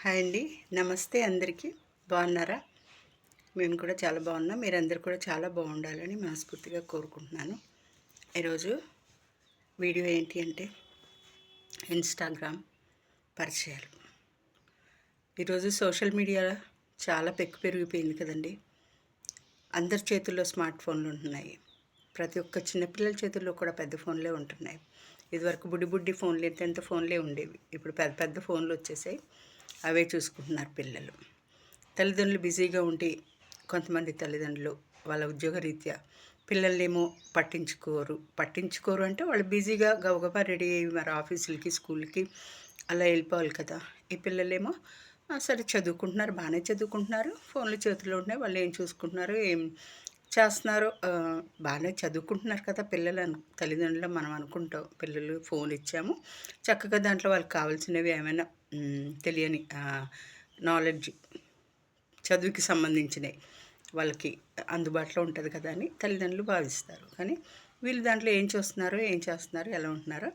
Hi అండి. నమస్తే అందరికీ. బాగున్నారా? మేము కూడా చాలా బాగున్నాం. మీరందరూ కూడా చాలా బాగుండాలని మనస్ఫూర్తిగా కోరుకుంటున్నాను. ఈరోజు వీడియో ఏంటి అంటే ఇన్స్టాగ్రామ్ పరిచయాలు. ఈరోజు సోషల్ మీడియా చాలా పెరిగిపోయింది కదండి. అందరి చేతుల్లో స్మార్ట్ ఫోన్లు ఉంటున్నాయి. ప్రతి ఒక్క చిన్నపిల్లల చేతుల్లో కూడా పెద్ద ఫోన్లే ఉంటున్నాయి. ఇదివరకు బుడ్డి ఫోన్లు ఎంత ఫోన్లే ఉండేవి. ఇప్పుడు పెద్ద పెద్ద ఫోన్లు వచ్చేసాయి. అవే చూసుకుంటున్నారు పిల్లలు. తల్లిదండ్రులు బిజీగా ఉండి కొంతమంది తల్లిదండ్రులు వాళ్ళ ఉద్యోగరీత్యా పిల్లల్నేమో పట్టించుకోరు అంటే వాళ్ళు బిజీగా గబగబా రెడీ అయ్యి మరి ఆఫీసులకి స్కూల్కి అలా వెళ్ళిపోవాలి కదా. ఈ పిల్లలేమో సరే చదువుకుంటున్నారు, బాగానే చదువుకుంటున్నారు, ఫోన్లు చేతిలో ఉన్నాయి, వాళ్ళు ఏం చూసుకుంటున్నారు ఏం చేస్తున్నారు, బాగానే చదువుకుంటున్నారు కదా పిల్లలు తల్లిదండ్రులు మనం అనుకుంటాం. పిల్లలు ఫోన్ ఇచ్చాము, చక్కగా దాంట్లో వాళ్ళకి కావాల్సినవి ఏమైనా తెలియని నాలెడ్జ్ చదువుకి సంబంధించినవి వాళ్ళకి అందుబాటులో ఉంటుంది కదా అని తల్లిదండ్రులు భావిస్తారు. కానీ వీళ్ళు దాంట్లో ఏం చూస్తున్నారో ఏం చేస్తున్నారో ఎలా ఉంటున్నారో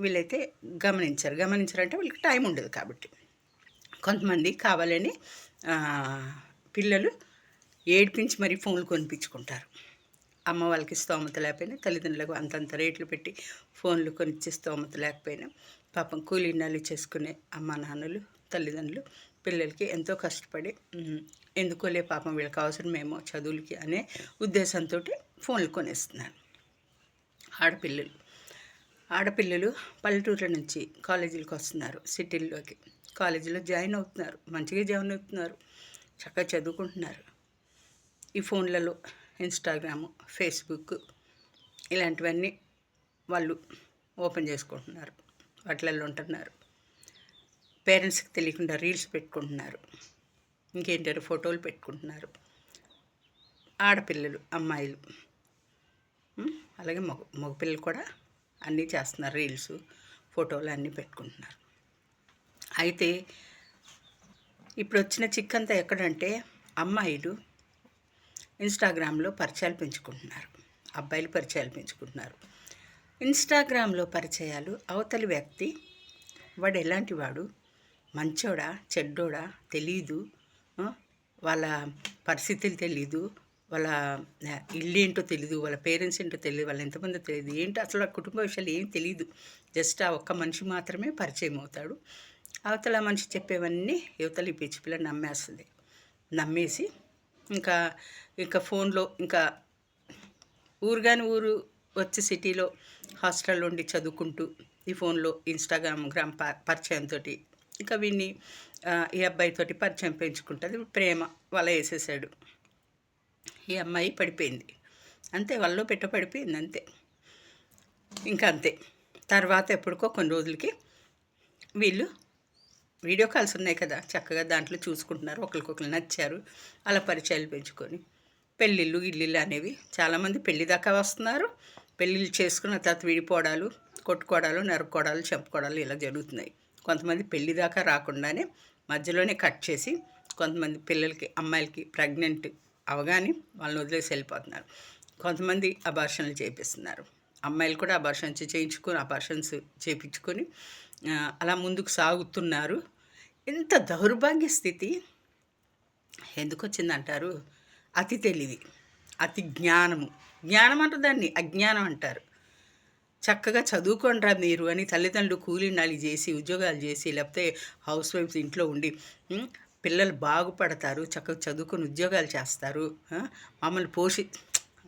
వీళ్ళైతే గమనించారంటే వీళ్ళకి టైం ఉండదు. కాబట్టి కొంతమంది కావాలని పిల్లలు ఏడిపించి మరీ ఫోన్లు కొనిపించుకుంటారు. అమ్మ వాళ్ళకి స్తోమత లేకపోయినా, తల్లిదండ్రులకు అంతంత రేట్లు పెట్టి ఫోన్లు కొనిచ్చే స్తోమత లేకపోయినా పాపం కూలీనాలు చేసుకునే అమ్మ నాన్నలు తల్లిదండ్రులు పిల్లలకి ఎంతో కష్టపడి ఎందుకోలే పాపం వీళ్ళకి అవసరమేమో చదువులకి అనే ఉద్దేశంతో ఫోన్లు కొనేస్తున్నారు. ఆడపిల్లలు పల్లెటూర్ల నుంచి కాలేజీలకు వస్తున్నారు, సిటీల్లోకి కాలేజీలో జాయిన్ అవుతున్నారు, మంచిగా జాయిన్ అవుతున్నారు, చక్కగా చదువుకుంటున్నారు. ఈ ఫోన్లలో ఇన్స్టాగ్రాము, ఫేస్బుక్ ఇలాంటివన్నీ వాళ్ళు ఓపెన్ చేసుకుంటున్నారు, వాటిలలో ఉంటున్నారు. పేరెంట్స్కి తెలియకుండా రీల్స్ పెట్టుకుంటున్నారు, ఇంకేంటారు ఫోటోలు పెట్టుకుంటున్నారు. ఆడపిల్లలు అమ్మాయిలు అలాగే మగపిల్లలు కూడా అన్నీ చేస్తున్నారు, రీల్స్ ఫోటోలు అన్నీ పెట్టుకుంటున్నారు. అయితే ఇప్పుడు వచ్చిన చిక్కంతా ఎక్కడంటే అమ్మాయిలు ఇన్స్టాగ్రామ్లో పరిచయాలు పెంచుకుంటున్నారు, అబ్బాయిలు పరిచయాలు పెంచుకుంటున్నారు. ఇన్స్టాగ్రామ్లో పరిచయాలు అవతలి వ్యక్తి వాడు ఎలాంటి వాడు, మంచోడా చెడ్డోడా తెలీదు, వాళ్ళ పరిస్థితులు తెలీదు, వాళ్ళ ఇల్లు ఏంటో తెలీదు, వాళ్ళ పేరెంట్స్ ఏంటో తెలియదు, వాళ్ళు ఎంతమందో తెలియదు, ఏంటో అసలు ఆ కుటుంబ విషయాలు ఏం తెలియదు. జస్ట్ ఆ ఒక్క మనిషి మాత్రమే పరిచయం అవుతాడు. అవతల మనిషి చెప్పేవన్నీ యువతలు ఈ పిచ్చి పిల్ల నమ్మేసి ఇంకా ఫోన్లో ఇంకా ఊరు వచ్చి సిటీలో హాస్టల్లో ఉండి చదువుకుంటూ ఈ ఫోన్లో ఇన్స్టాగ్రామ్ పరిచయంతో ఇంకా వీడిని ఈ అబ్బాయితోటి పరిచయం పెంచుకుంటుంది. ప్రేమ వల వేసేసాడు, ఈ అమ్మాయి పడిపోయింది అంతే, వాళ్ళలో పడిపోయింది అంతే. ఇంకా అంతే. తర్వాత ఎప్పటికో కొన్ని రోజులకి వీళ్ళు వీడియో కాల్స్ ఉన్నాయి కదా, చక్కగా దాంట్లో చూసుకుంటున్నారు, ఒకరికొకరు నచ్చారు, అలా పరిచయాలు పెంచుకొని పెళ్ళిళ్ళు ఇల్లు అనేవి చాలామంది పెళ్ళి దాకా వస్తున్నారు. పెళ్ళిళ్ళు చేసుకున్న తర్వాత విడిపోవడాలు, కొట్టుకోవడాలు, నరుక్కోవడాలు, చంపుకోవడాలు ఇలా జరుగుతున్నాయి. కొంతమంది పెళ్ళి దాకా రాకుండానే మధ్యలోనే కట్ చేసి కొంతమంది పిల్లలకి అమ్మాయిలకి ప్రెగ్నెంట్ అవగానే వాళ్ళని వదిలేసి వెళ్ళిపోతున్నారు. కొంతమంది అబార్షన్లు చేపిస్తున్నారు. అమ్మాయిలు కూడా అబార్షన్స్ చేయించుకొని అలా ముందుకు సాగుతున్నారు. ఇంత దౌర్భాగ్య స్థితి ఎందుకు వచ్చిందంటారు? అతి తెలివి, అతి జ్ఞానం అంటారు, దాన్ని అజ్ఞానం అంటారు. చక్కగా చదువుకోండిరా మీరు అని తల్లిదండ్రులు కూలీనాలు చేసి ఉద్యోగాలు చేసి లేకపోతే హౌస్ వైఫ్స్ ఇంట్లో ఉండి పిల్లలు బాగుపడతారు, చక్కగా చదువుకొని ఉద్యోగాలు చేస్తారు,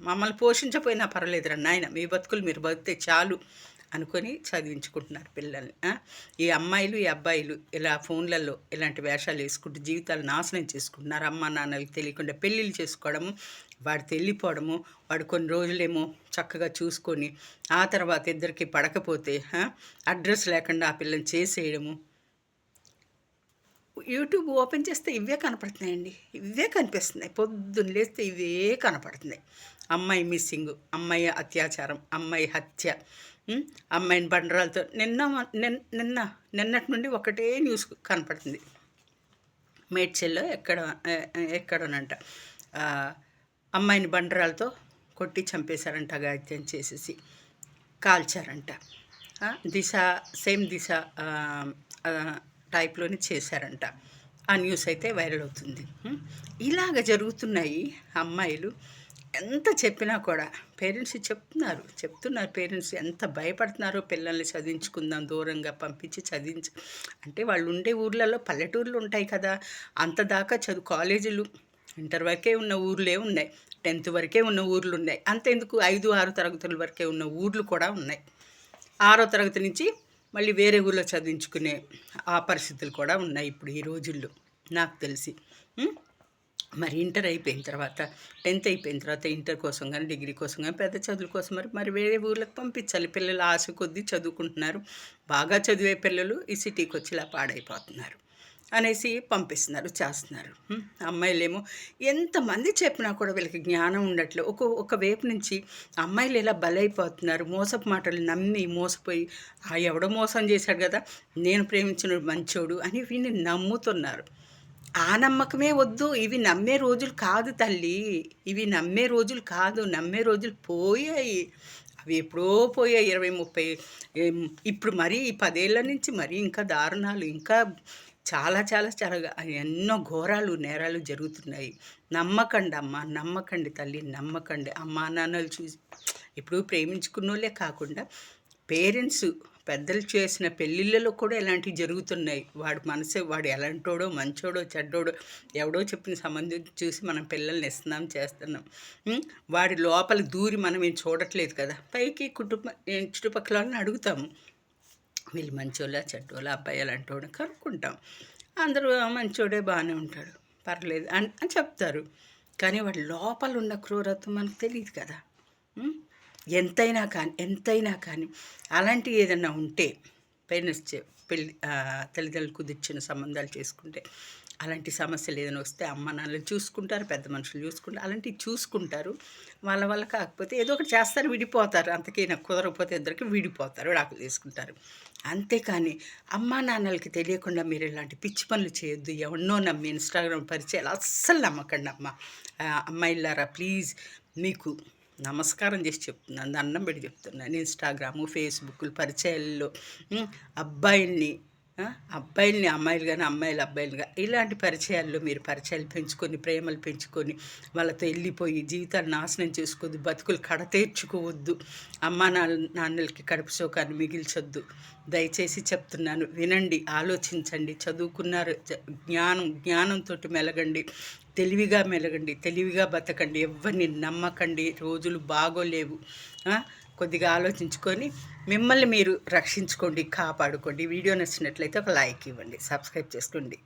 మమ్మల్ని పోషించకపోయినా పర్వాలేదురా నాయన, మీ బతుకులు మీరు బతికితే చాలు అనుకొని చదివించుకుంటున్నారు పిల్లల్ని. ఈ అమ్మాయిలు ఈ అబ్బాయిలు ఇలా ఫోన్లలో ఇలాంటి వేషాలు వేసుకుంటూ జీవితాలు నాశనం చేసుకుంటున్నారు. అమ్మ నాన్నలకు తెలియకుండా పెళ్ళిళ్ళు చేసుకోవడము, వాడు వెళ్ళిపోవడము, వాడు కొన్ని రోజులేమో చక్కగా చూసుకొని ఆ తర్వాత ఇద్దరికి పడకపోతే అడ్రస్ లేకుండా ఆ పిల్లని చేసేయడము. యూట్యూబ్ ఓపెన్ చేస్తే ఇవే కనపడుతున్నాయండి, ఇవే కనిపిస్తున్నాయి. పొద్దున్న లేస్తే ఇవే కనపడుతున్నాయి. అమ్మాయి మిస్సింగ్, అమ్మాయి అత్యాచారం, అమ్మాయి హత్య, అమ్మాయిని బండరాలతో నిన్నటి నుండి ఒకటే న్యూస్ కనపడుతుంది. మేడ్చల్లో ఎక్కడనంట అమ్మాయిని బండరాలతో కొట్టి చంపేశారంట, అఘాయిత్యం చేసేసి కాల్చారంట. దిశ టైప్లోనే చేశారంట. ఆ న్యూస్ అయితే వైరల్ అవుతుంది. ఇలాగ జరుగుతున్నాయి. అమ్మాయిలు ఎంత చెప్పినా కూడా పేరెంట్స్ చెప్తున్నారు పేరెంట్స్ ఎంత భయపడుతున్నారో పిల్లల్ని చదివించుకుందాం దూరంగా పంపించి అంటే వాళ్ళు ఉండే ఊర్లలో పల్లెటూర్లు ఉంటాయి కదా, అంత దాకా కాలేజీలు ఇంటర్ వరకే ఉన్న ఊర్లే ఉన్నాయి, 10th వరకే ఉన్న ఊర్లు ఉన్నాయి, అంతెందుకు 5-6 తరగతుల వరకే ఉన్న ఊర్లు కూడా ఉన్నాయి. 6వ తరగతి నుంచి మళ్ళీ వేరే ఊళ్ళో చదివించుకునే ఆ పరిస్థితులు కూడా ఉన్నాయి ఇప్పుడు ఈ రోజుల్లో నాకు తెలిసి. మరి ఇంటర్ అయిపోయిన తర్వాత 10th అయిపోయిన తర్వాత ఇంటర్ కోసం కానీ డిగ్రీ కోసం కానీ పెద్ద చదువుల కోసం మరి వేరే ఊళ్ళకి పంపించాలి. పిల్లలు ఆశ కొద్దీ చదువుకుంటున్నారు, బాగా చదివే పిల్లలు ఈ సిటీకి వచ్చి ఇలా పాడైపోతున్నారు అనేసి పంపిస్తున్నారు, చేస్తున్నారు. అమ్మాయిలేమో ఎంతమంది చెప్పినా కూడా వీళ్ళకి జ్ఞానం ఉండట్లేదు. ఒక వైపు నుంచి అమ్మాయిలు ఇలా బలైపోతున్నారు, మోసపు మాటలు నమ్మి మోసపోయి ఎవడో మోసం చేశాడు కదా, నేను ప్రేమించిన మంచోడు అని వీడిని నమ్ముతున్నారు. ఆ నమ్మకమే వద్దు, ఇవి నమ్మే రోజులు కాదు తల్లి, ఇవి నమ్మే రోజులు కాదు, నమ్మే రోజులు పోయాయి. అవి ఎప్పుడో పోయాయి 20-30. ఇప్పుడు మరీ ఈ 10 ఏళ్ళ నుంచి మరీ ఇంకా దారుణాలు, ఇంకా చాలా చాలా చాలా ఎన్నో ఘోరాలు నేరాలు జరుగుతున్నాయి. నమ్మకండి అమ్మ, నమ్మకండి తల్లి, నమ్మకండి. అమ్మా నాన్నలు చూసి ఇప్పుడు ప్రేమించుకున్నోళ్ళే కాకుండా పేరెంట్స్ పెద్దలు చేసిన పెళ్ళిళ్ళలో కూడా ఇలాంటివి జరుగుతున్నాయి. వాడు ఎలాంటోడో మంచోడో చెడ్డోడో ఎవడో చెప్పిన సంబంధం చూసి మనం పిల్లల్ని ఇస్తున్నాం చేస్తున్నాం. వాడి లోపల దూరి మనం ఏం చూడట్లేదు కదా, పైకి చుట్టుపక్కల వాళ్ళని అడుగుతాము, వీళ్ళు మంచోళ్ళ చెడ్డోళ్ళ అబ్బాయి ఎలాంటోడు కనుక్కుంటాం. అందరూ మంచోడే బాగానే ఉంటాడు పర్లేదు అని చెప్తారు. కానీ వాడి లోపల ఉన్న క్రూరత్వం మనకు తెలియదు కదా. ఎంతైనా కానీ అలాంటివి ఏదైనా ఉంటే పేరెంట్స్ తల్లిదండ్రులు కుదిర్చిన సంబంధాలు చేసుకుంటే అలాంటి సమస్యలు ఏదైనా వస్తే అమ్మ నాన్నలు చూసుకుంటారు, పెద్ద మనుషులు చూసుకుంటారు, అలాంటివి చూసుకుంటారు. వాళ్ళ కాకపోతే ఏదో ఒకటి చేస్తారు, విడిపోతారు. అంతకీ నాకు కుదరకపోతే ఇద్దరికి విడిపోతారు, విడాకులు తీసుకుంటారు. అంతేకాని అమ్మా నాన్నలకి తెలియకుండా మీరు ఇలాంటి పిచ్చి పనులు చేయొద్దు. ఎవరినో నమ్మి ఇన్స్టాగ్రామ్ పరిచయాలు అస్సలు నమ్మకండి అమ్మ. అమ్మాయిలారా ప్లీజ్, మీకు నమస్కారం చేసి చెప్తున్నాను, దండం పెట్టి చెప్తున్నాను. ఇన్స్టాగ్రాము ఫేస్బుక్లు పరిచయాల్లో అబ్బాయిల్ని అమ్మాయిలు కానీ అమ్మాయిలు అబ్బాయిలుగా ఇలాంటి పరిచయాల్లో మీరు పరిచయాలు పెంచుకొని ప్రేమలు పెంచుకొని వాళ్ళతో వెళ్ళిపోయి జీవితాన్ని నాశనం చేసుకోవద్దు, బతుకులు కడతీర్చుకోవద్దు, అమ్మా నాన్నలకి కడుపు శోకాన్ని మిగిల్చొద్దు. దయచేసి చెప్తున్నాను, వినండి, ఆలోచించండి, చదువుకున్నారు, జ్ఞానంతో మెలగండి, తెలివిగా మెలగండి, తెలివిగా బతకండి, ఎవరిని నమ్మకండి, రోజులు బాగోలేవు. కొద్దిగా ఆలోచించుకొని మిమ్మల్ని మీరు రక్షించుకోండి, కాపాడుకోండి. వీడియో నచ్చినట్లయితే ఒక లైక్ ఇవ్వండి, సబ్స్క్రైబ్ చేసుకోండి.